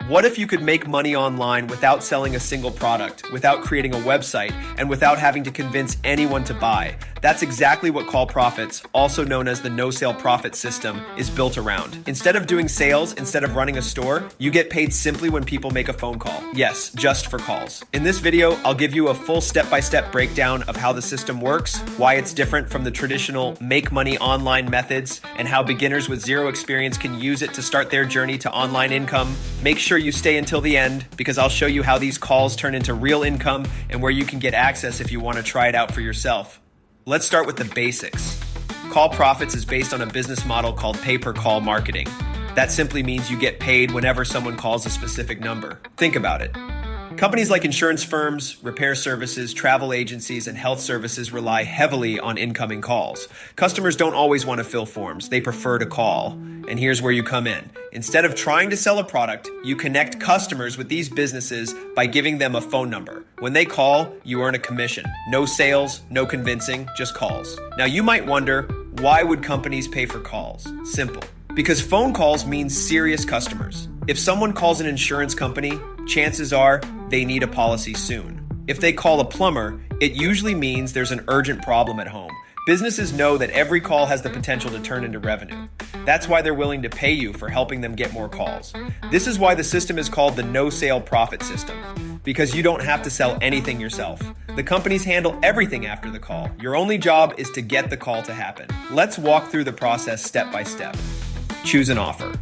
What if you could make money online without selling a single product, without creating a website, and without having to convince anyone to buy? That's exactly what Call Profits, also known as the no-sale profit system, is built around. Instead of doing sales, instead of running a store, you get paid simply when people make a phone call. Yes, just for calls. In this video, I'll give you a full step-by-step breakdown of how the system works, why it's different from the traditional make money online methods, and how beginners with zero experience can use it to start their journey to online income. Make sure you stay until the end because I'll show you how these calls turn into real income and where you can get access if you want to try it out for yourself. Let's start with the basics. Call Profits is based on a business model called pay-per-call marketing. That simply means you get paid whenever someone calls a specific number. Think about it. Companies like insurance firms, repair services, travel agencies, and health services rely heavily on incoming calls. Customers don't always want to fill forms. They prefer to call. And here's where you come in. Instead of trying to sell a product, you connect customers with these businesses by giving them a phone number. When they call, you earn a commission. No sales, no convincing, just calls. Now you might wonder, why would companies pay for calls? Simple. Because phone calls mean serious customers. If someone calls an insurance company, chances are they need a policy soon. If they call a plumber, it usually means there's an urgent problem at home. Businesses know that every call has the potential to turn into revenue. That's why they're willing to pay you for helping them get more calls. This is why the system is called the no-sale profit system, because you don't have to sell anything yourself. The companies handle everything after the call. Your only job is to get the call to happen. Let's walk through the process step by step. Choose an offer.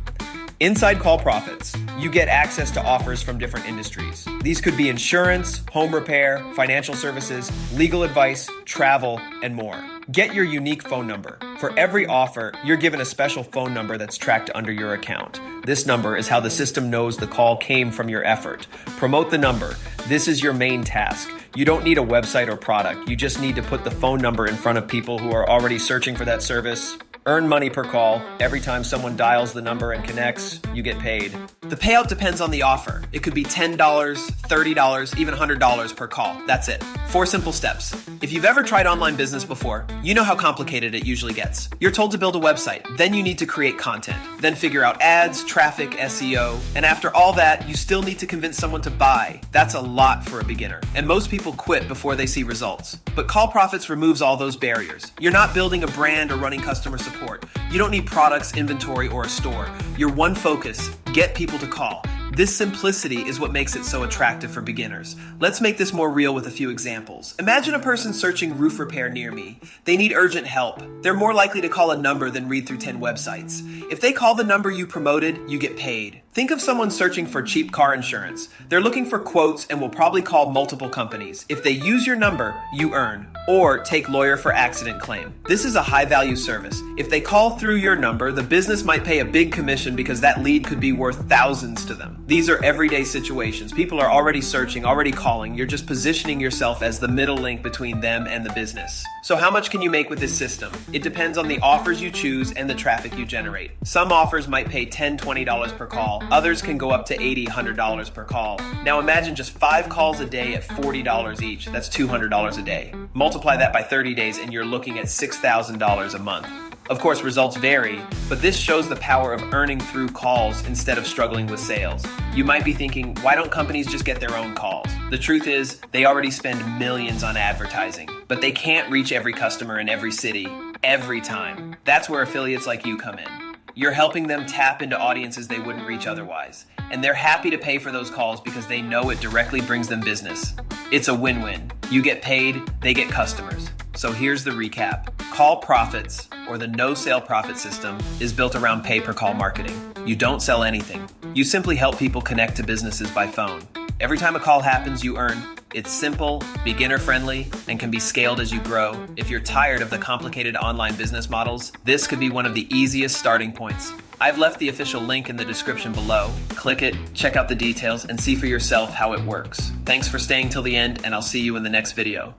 Inside Call Profits, you get access to offers from different industries. These could be insurance, home repair, financial services, legal advice, travel, and more. Get your unique phone number. For every offer, you're given a special phone number that's tracked under your account. This number is how the system knows the call came from your effort. Promote the number. This is your main task. You don't need a website or product. You just need to put the phone number in front of people who are already searching for that service. Earn money per call. Every time someone dials the number and connects, you get paid. The payout depends on the offer. It could be $10, $30, even $100 per call. That's it. 4 simple steps. If you've ever tried online business before, you know how complicated it usually gets. You're told to build a website, then you need to create content, then figure out ads, traffic, SEO, and after all that, you still need to convince someone to buy. That's a lot for a beginner, and most people quit before they see results. But Call Profits removes all those barriers. You're not building a brand or running customer support. You don't need products, inventory, or a store. Your one focus, get people to call. This simplicity is what makes it so attractive for beginners. Let's make this more real with a few examples. Imagine a person searching roof repair near me. They need urgent help. They're more likely to call a number than read through 10 websites. If they call the number you promoted, you get paid. Think of someone searching for cheap car insurance. They're looking for quotes and will probably call multiple companies. If they use your number, you earn. Or take lawyer for accident claim. This is a high-value service. If they call through your number, the business might pay a big commission because that lead could be worth thousands to them. These are everyday situations. People are already searching, already calling. You're just positioning yourself as the middle link between them and the business. So how much can you make with this system? It depends on the offers you choose and the traffic you generate. Some offers might pay $10, $20 per call. Others can go up to $80, $100 per call. Now imagine just 5 calls a day at $40 each. That's $200 a day. Multiply that by 30 days and you're looking at $6,000 a month. Of course, results vary, but this shows the power of earning through calls instead of struggling with sales. You might be thinking, why don't companies just get their own calls? The truth is, they already spend millions on advertising, but they can't reach every customer in every city, every time. That's where affiliates like you come in. You're helping them tap into audiences they wouldn't reach otherwise. And they're happy to pay for those calls because they know it directly brings them business. It's a win-win. You get paid, they get customers. So here's the recap. Call Profits, or the no-sale profit system, is built around pay-per-call marketing. You don't sell anything. You simply help people connect to businesses by phone. Every time a call happens, you earn. It's simple, beginner-friendly, and can be scaled as you grow. If you're tired of the complicated online business models, this could be one of the easiest starting points. I've left the official link in the description below. Click it, check out the details, and see for yourself how it works. Thanks for staying till the end, and I'll see you in the next video.